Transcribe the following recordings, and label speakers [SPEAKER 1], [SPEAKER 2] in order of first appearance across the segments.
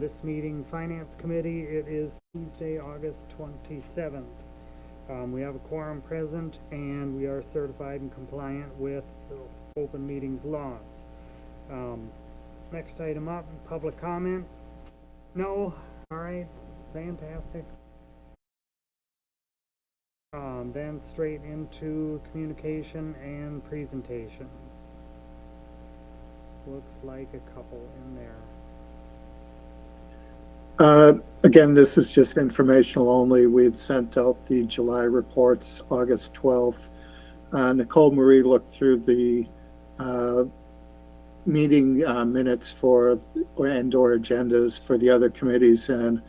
[SPEAKER 1] This meeting, Finance Committee, it is Tuesday, August 27th. We have a quorum present, and we are certified and compliant with the open meetings laws. Next item up, public comment. No? All right, fantastic. Then straight into communication and presentations. Looks like a couple in there.
[SPEAKER 2] Again, this is just informational only. We had sent out the July reports August 12th. Nicole Marie looked through the meeting minutes for and/or agendas for the other committees, and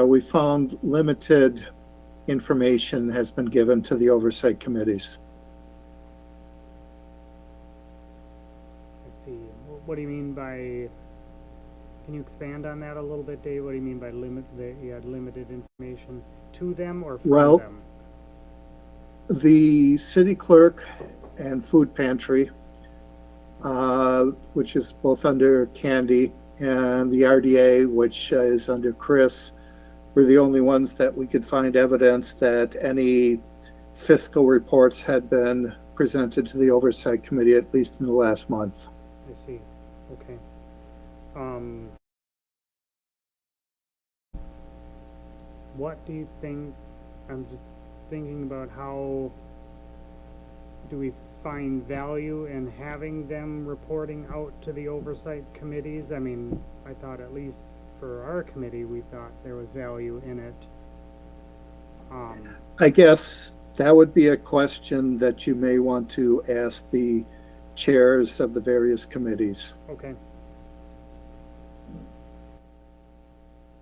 [SPEAKER 2] we found limited information has been given to the oversight committees.
[SPEAKER 1] I see. What do you mean by, can you expand on that a little bit, Dave? What do you mean by you had limited information to them or from them?
[SPEAKER 2] The city clerk and food pantry, which is both under Candy, and the RDA, which is under Chris, were the only ones that we could find evidence that any fiscal reports had been presented to the oversight committee, at least in the last month.
[SPEAKER 1] I see. Okay. What do you think? I'm just thinking about how do we find value in having them reporting out to the oversight committees? I mean, I thought at least for our committee, we thought there was value in it.
[SPEAKER 2] I guess that would be a question that you may want to ask the chairs of the various committees.
[SPEAKER 1] Okay.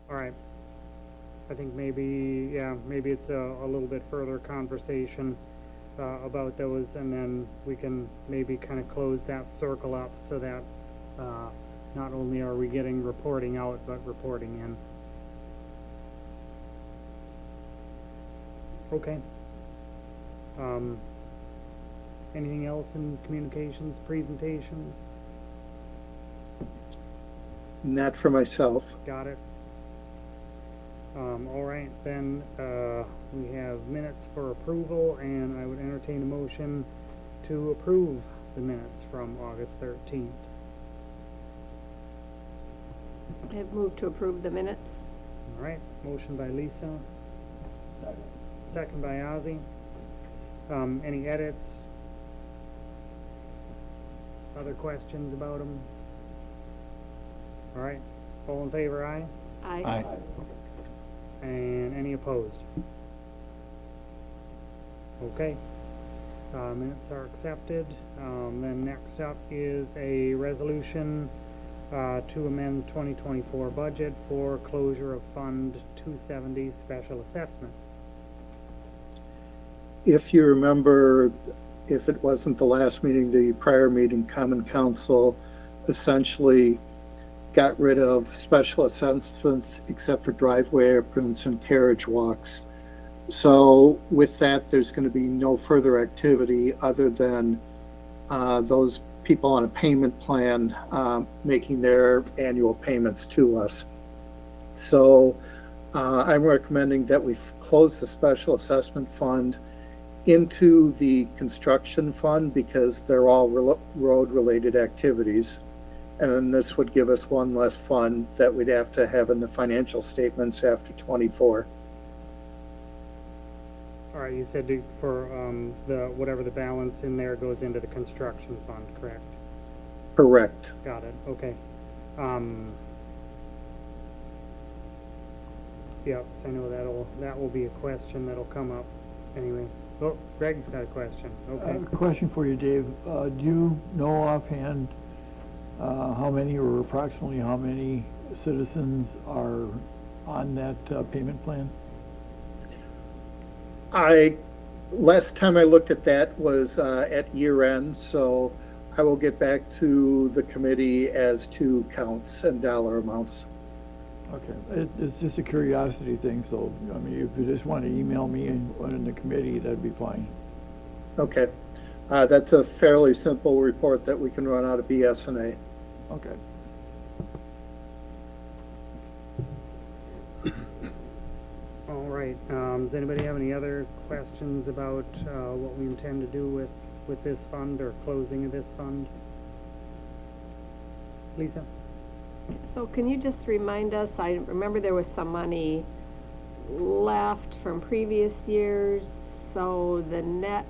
[SPEAKER 1] All right. I think maybe, yeah, maybe it's a little bit further conversation about those, and then we can maybe kind of close that circle up so that not only are we getting reporting out, but reporting in. Okay. Anything else in communications, presentations?
[SPEAKER 2] Not for myself.
[SPEAKER 1] Got it. All right, then we have minutes for approval, and I would entertain a motion to approve the minutes from August 13th.
[SPEAKER 3] I have moved to approve the minutes.
[SPEAKER 1] All right, motion by Lisa. Second by Ozzy. Any edits? Other questions about them? All right, all in favor, aye?
[SPEAKER 3] Aye.
[SPEAKER 4] Aye.
[SPEAKER 1] And any opposed? Okay, minutes are accepted. Then next up is a resolution to amend 2024 budget for closure of Fund 270 special assessments.
[SPEAKER 2] If you remember, if it wasn't the last meeting, the prior meeting, Common Council essentially got rid of special assessments except for driveway aprons and carriage walks. So with that, there's going to be no further activity other than those people on a payment plan making their annual payments to us. So I'm recommending that we close the special assessment fund into the construction fund because they're all road related activities. And then this would give us one less fund that we'd have to have in the financial statements after 24.
[SPEAKER 1] All right, you said for the whatever the balance in there goes into the construction fund, correct?
[SPEAKER 2] Correct.
[SPEAKER 1] Got it. Okay. Yep, so I know that will be a question that'll come up anyway. Oh, Greg's got a question. Okay.
[SPEAKER 4] Question for you, Dave. Do you know offhand how many or approximately how many citizens are on that payment plan?
[SPEAKER 2] Last time I looked at that was at year end, so I will get back to the committee as to counts and dollar amounts.
[SPEAKER 4] Okay, it's just a curiosity thing, so I mean, if you just want to email me and in the committee, that'd be fine.
[SPEAKER 2] Okay, that's a fairly simple report that we can run out of BSNA.
[SPEAKER 4] Okay.
[SPEAKER 1] All right, does anybody have any other questions about, what we intend to do with this fund or closing of this fund? Lisa?
[SPEAKER 3] So can you just remind us, I remember there was some money left from previous years, so the net,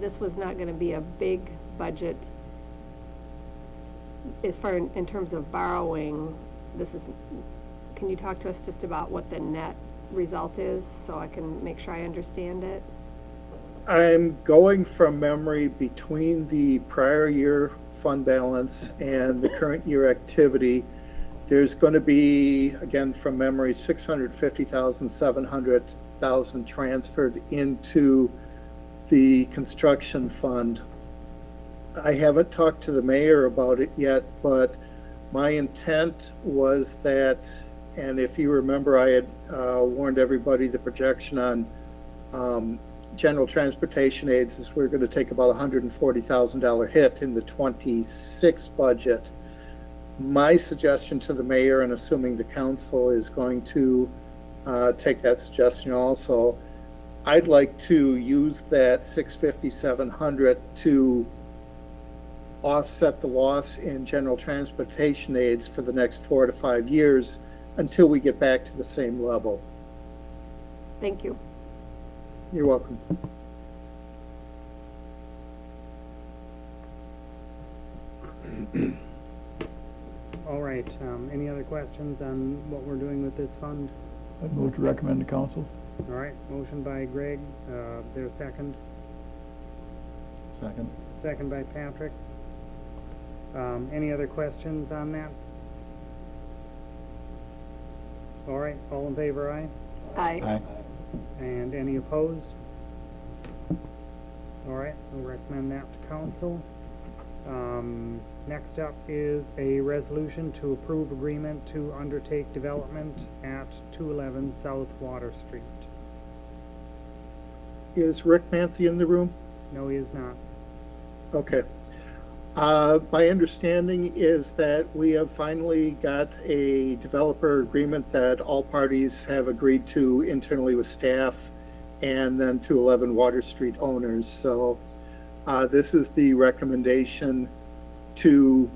[SPEAKER 3] this was not gonna be a big budget as far in terms of borrowing. This is, can you talk to us just about what the net result is, so I can make sure I understand it?
[SPEAKER 2] I'm going from memory between the prior year fund balance and the current year activity. There's going to be, again from memory, 650,000, 700,000 transferred into the construction fund. I haven't talked to the mayor about it yet, but my intent was that, and if you remember, I had warned everybody the projection on general transportation aids is we're going to take about $140,000 hit in the 26 budget. My suggestion to the mayor, and assuming the council is going to take that suggestion also, I'd like to use that 650, 700 to offset the loss in general transportation aids for the next 4 to 5 years until we get back to the same level.
[SPEAKER 3] Thank you.
[SPEAKER 2] You're welcome.
[SPEAKER 1] All right, any other questions on what we're doing with this fund?
[SPEAKER 4] I'd move to recommend to council.
[SPEAKER 1] All right, motion by Greg, there's second.
[SPEAKER 4] Second.
[SPEAKER 1] Second by Patrick. Any other questions on that? All right, all in favor, aye?
[SPEAKER 3] Aye.
[SPEAKER 4] Aye.
[SPEAKER 1] And any opposed? All right, we'll recommend that to council. Next up is a resolution to approve agreement to undertake development at 211 South Water Street.
[SPEAKER 2] Is Rick Manthe in the room?
[SPEAKER 1] No, he is not.
[SPEAKER 2] Okay. My understanding is that we have finally got a developer agreement that all parties have agreed to internally with staff and then 211 Water Street owners. So this is the recommendation to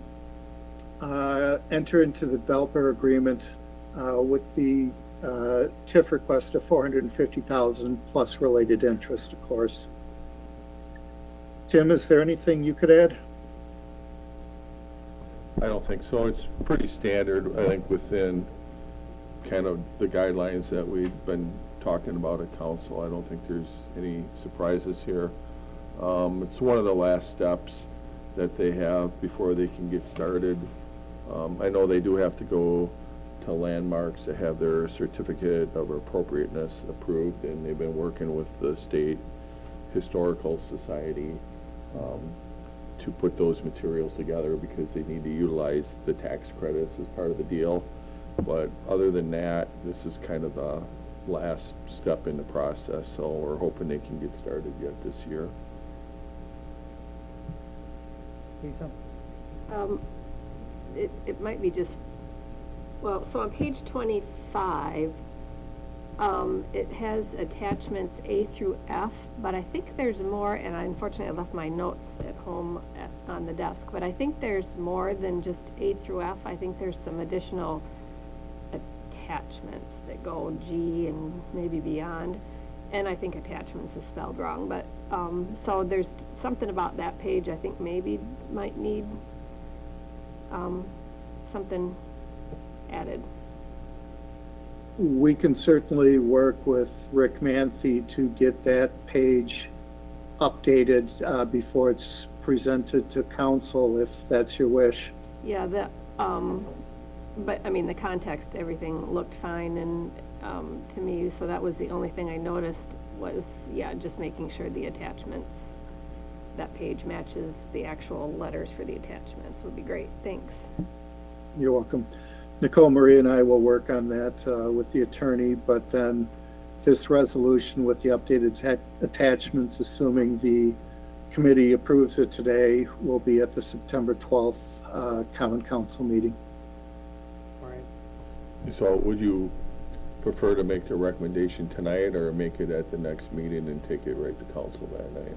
[SPEAKER 2] enter into the developer agreement with the TIF request of $450,000 plus related interest, of course. Tim, is there anything you could add?
[SPEAKER 5] I don't think so. It's pretty standard, I think, within kind of the guidelines that we've been talking about at council. I don't think there's any surprises here. It's one of the last steps that they have before they can get started. I know they do have to go to landmarks to have their certificate of appropriateness approved, and they've been working with the state historical society to put those materials together because they need to utilize the tax credits as part of the deal. But other than that, this is kind of the last step in the process, so we're hoping they can get started yet this year.
[SPEAKER 1] Lisa?
[SPEAKER 3] It might be just, well, so on page 25, it has attachments A through F, but I think there's more, and unfortunately I left my notes at home on the desk, but I think there's more than just A through F. I think there's some additional attachments that go G and maybe beyond, and I think attachments is spelled wrong, but, so there's something about that page I think maybe might need, something added.
[SPEAKER 2] We can certainly work with Rick Manthe to get that page updated before it's presented to council, if that's your wish.
[SPEAKER 3] Yeah, but I mean, the context, everything looked fine and, to me, so that was the only thing I noticed was, yeah, just making sure the attachments, that page matches the actual letters for the attachments would be great. Thanks.
[SPEAKER 2] You're welcome. Nicole Marie and I will work on that with the attorney, but then this resolution with the updated attachments, assuming the committee approves it today, will be at the September 12th Common Council meeting.
[SPEAKER 1] All right.
[SPEAKER 5] So would you prefer to make the recommendation tonight or make it at the next meeting and take it right to council that night?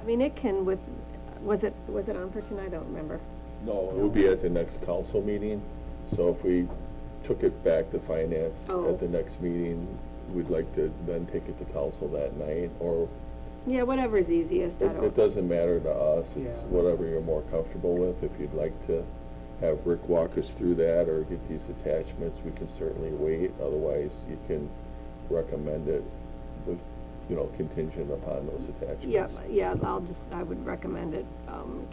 [SPEAKER 3] I mean, it can was it on for tonight? I don't remember.
[SPEAKER 5] No, it would be at the next council meeting. So if we took it back to finance
[SPEAKER 3] Oh.
[SPEAKER 5] at the next meeting, we'd like to then take it to council that night, or
[SPEAKER 3] Yeah, whatever's easiest. I
[SPEAKER 5] it
[SPEAKER 3] don't.
[SPEAKER 5] doesn't matter to us. It's
[SPEAKER 1] Yeah.
[SPEAKER 5] whatever you're more comfortable with. If you'd like to have Rick walk us through that or get these attachments, we can certainly wait. Otherwise, you can recommend it with, contingent upon those attachments.
[SPEAKER 3] Yeah, I would recommend it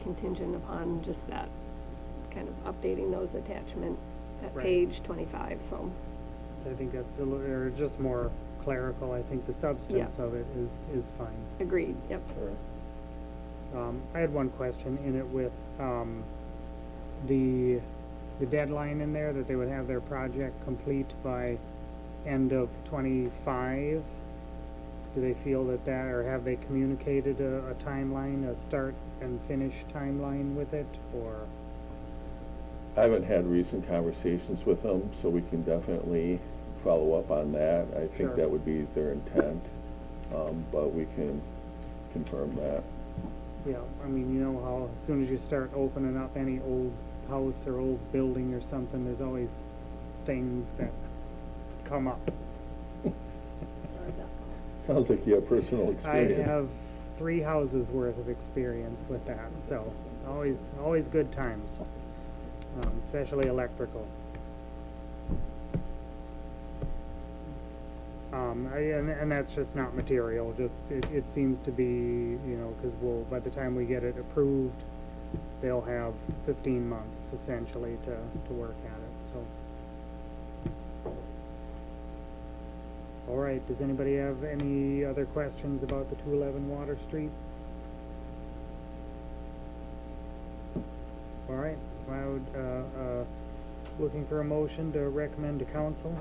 [SPEAKER 3] contingent upon just that, kind of updating those attachment at
[SPEAKER 1] Right.
[SPEAKER 3] page 25, so.
[SPEAKER 1] So I think that's a little, or just more clerical. I think the substance
[SPEAKER 3] Yeah.
[SPEAKER 1] of it is fine.
[SPEAKER 3] Agreed, yep.
[SPEAKER 1] I had one question in it with, the deadline in there that they would have their project complete by end of 25. Do they feel that, or have they communicated a timeline, a start and finish timeline with it, or?
[SPEAKER 5] I haven't had recent conversations with them, so we can definitely follow up on that. I think
[SPEAKER 1] Sure.
[SPEAKER 5] that would be their intent, but we can confirm that.
[SPEAKER 1] Yeah, I mean, you know how as soon as you start opening up any old house or old building or something, there's always things that come up.
[SPEAKER 5] Sounds like you have personal
[SPEAKER 1] I
[SPEAKER 5] experience.
[SPEAKER 1] have 3 houses worth of experience with that, so always good times, especially electrical. And that's just not material, just, it seems to be, because by the time we get it approved, they'll have 15 months essentially to work at it, so. All right, does anybody have any other questions about the 211 Water Street? All right, I would, looking for a motion to recommend to council.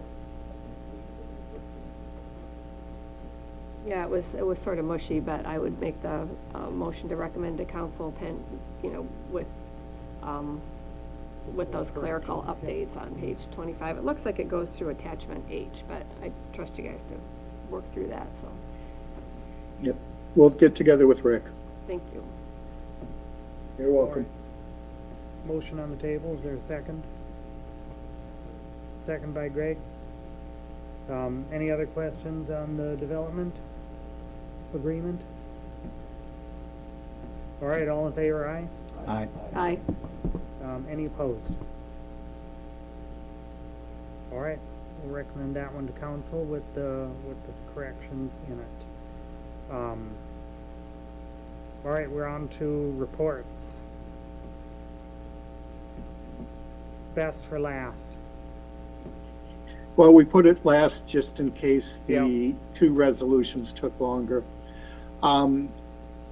[SPEAKER 3] Yeah, it was sort of mushy, but I would make the motion to recommend to council with those clerical updates on page 25. It looks like it goes through attachment H, but I trust you guys to work through that, so,
[SPEAKER 2] Yep, we'll get together with Rick.
[SPEAKER 3] thank you.
[SPEAKER 2] You're welcome.
[SPEAKER 1] Motion on the table, is there a second? Second by Greg. Any other questions on the development agreement? All right, all in favor, aye?
[SPEAKER 2] Aye.
[SPEAKER 3] Aye.
[SPEAKER 1] Any opposed? All right, we'll recommend that one to council with the corrections in it. All right, we're on to reports. Best for last.
[SPEAKER 2] Well, we put it last just in case the
[SPEAKER 1] Yeah.
[SPEAKER 2] 2 resolutions took longer.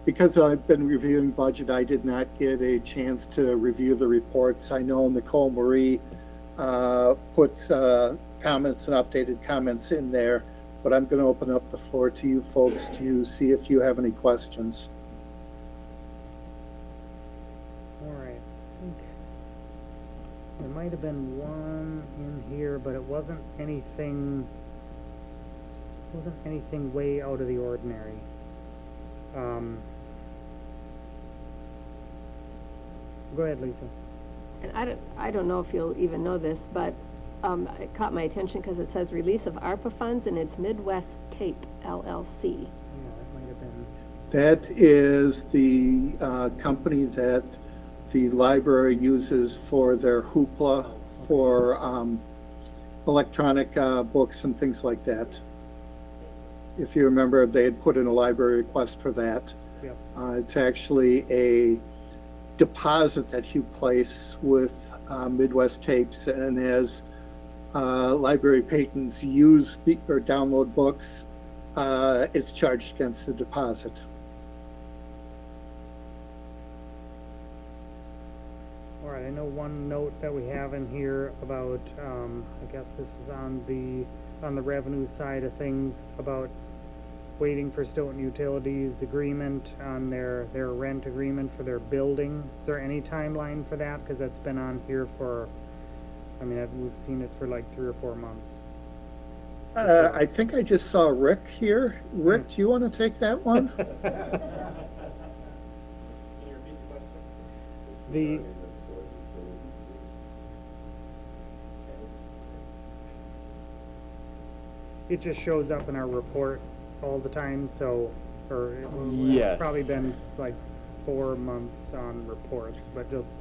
[SPEAKER 2] Because I've been reviewing budget, I did not get a chance to review the reports. I know Nicole Marie put comments and updated comments in there, but I'm going to open up the floor to you folks to see if you have any questions.
[SPEAKER 1] All right, I think there might have been one in here, but it wasn't anything way out of the ordinary. Go ahead, Lisa.
[SPEAKER 3] And I don't know if you'll even know this, but it caught my attention because it says release of ARPA funds and it's Midwest Tape LLC.
[SPEAKER 1] Yeah, that might have been,
[SPEAKER 2] That is the company that the library uses for their hoopla, for electronic books and things like that. If you remember, they had put in a library request for that.
[SPEAKER 1] yep,
[SPEAKER 2] It's actually a deposit that you place with Midwest Tapes, and as library patrons use or download books, it's charged against the deposit.
[SPEAKER 1] all right, I know one note that we have in here about, I guess this is on the revenue side of things, about waiting for Stoughton Utilities agreement on their rent agreement for their building. Is there any timeline for that? Because that's been on here for, I mean, we've seen it for like 3 or 4 months.
[SPEAKER 2] I think I just saw Rick here. Rick, do you want to take that one?
[SPEAKER 1] The, it just shows up in our report all the time, so, or it's
[SPEAKER 6] Yes.
[SPEAKER 1] probably been like 4 months on reports, but just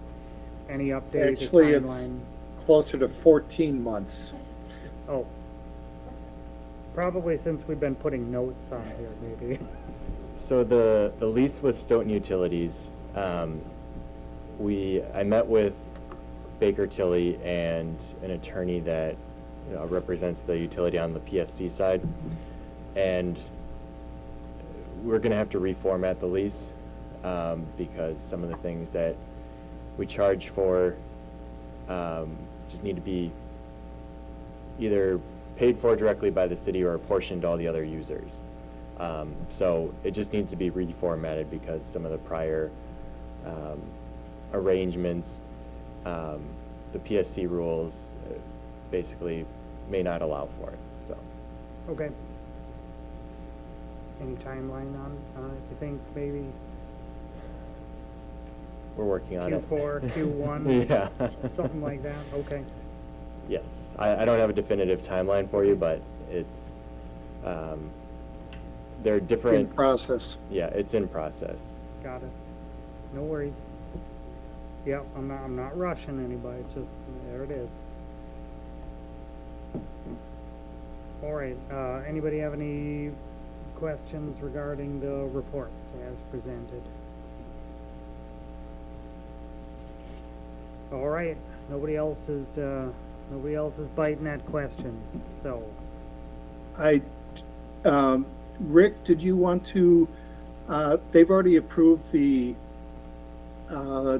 [SPEAKER 1] any update, a
[SPEAKER 2] Actually, it's
[SPEAKER 1] timeline?
[SPEAKER 2] closer to 14 months.
[SPEAKER 1] Oh. Probably since we've been putting notes on here, maybe.
[SPEAKER 6] So the lease with Stoughton Utilities, I met with Baker Tilly and an attorney that represents the utility on the PSC side, and we're going to have to reformat the lease because some of the things that we charge for just need to be either paid for directly by the city or apportioned to all the other users. So it just needs to be reformatted because some of the prior arrangements, the PSC rules basically may not allow for it, so.
[SPEAKER 1] Okay. Any timeline on it, you think, maybe
[SPEAKER 6] We're working on it.
[SPEAKER 1] Q4, Q1?
[SPEAKER 6] Yeah.
[SPEAKER 1] Something like that, okay.
[SPEAKER 6] Yes, I don't have a definitive timeline for you, but it's, they're
[SPEAKER 2] In
[SPEAKER 6] different.
[SPEAKER 2] process.
[SPEAKER 6] Yeah, it's in process.
[SPEAKER 1] Got it. No worries. Yep, I'm not rushing anybody, it's just, there it is. All right, anybody have any questions regarding the reports as presented? All right, nobody else is biting at questions, so.
[SPEAKER 2] Rick, did you want to, they've already approved the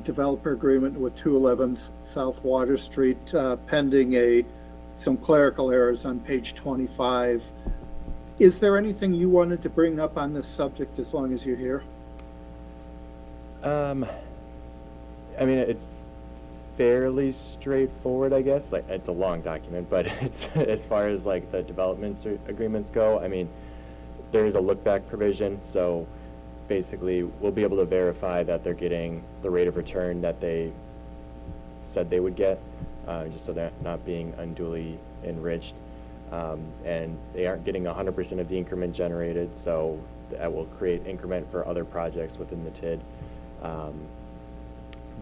[SPEAKER 2] developer agreement with 211 South Water Street, pending some clerical errors on page 25. Is there anything you wanted to bring up on this subject as long as you're here?
[SPEAKER 6] I mean, it's fairly straightforward, I guess. Like, it's a long document, but it's as far as like the development agreements go, I mean, there is a look back provision, so basically we'll be able to verify that they're getting the rate of return that they said they would get, just so they're not being unduly enriched. And they aren't getting 100% of the increment generated, so that will create increment for other projects within the TID.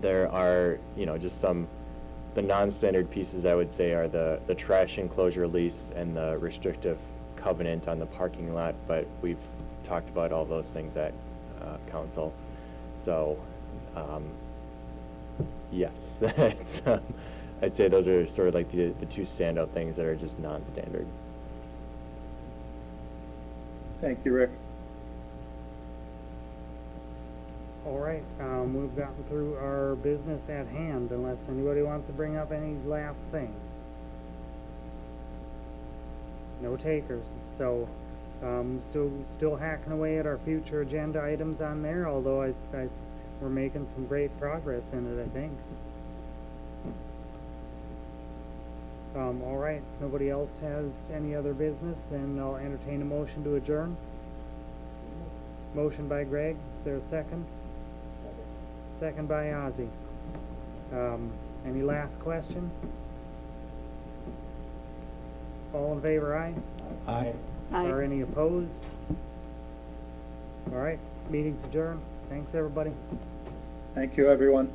[SPEAKER 6] There are, just the non-standard pieces I would say are the trash enclosure lease and the restrictive covenant on the parking lot, but we've talked about all those things at council. So, yes, that's, I'd say those are sort of like the two standout things that are just non-standard.
[SPEAKER 2] Thank you, Rick.
[SPEAKER 1] All right, we've gotten through our business at hand, unless anybody wants to bring up any last thing. No takers, so, still hacking away at our future agenda items on there, although we're making some great progress in it, I think. All right, if nobody else has any other business, then I'll entertain a motion to adjourn. Motion by Greg, is there a second? Second by Ozzy. Any last questions? All in favor, aye?
[SPEAKER 4] Aye.
[SPEAKER 1] Or any opposed? All right, meeting's adjourned. Thanks, everybody.
[SPEAKER 2] Thank you, everyone.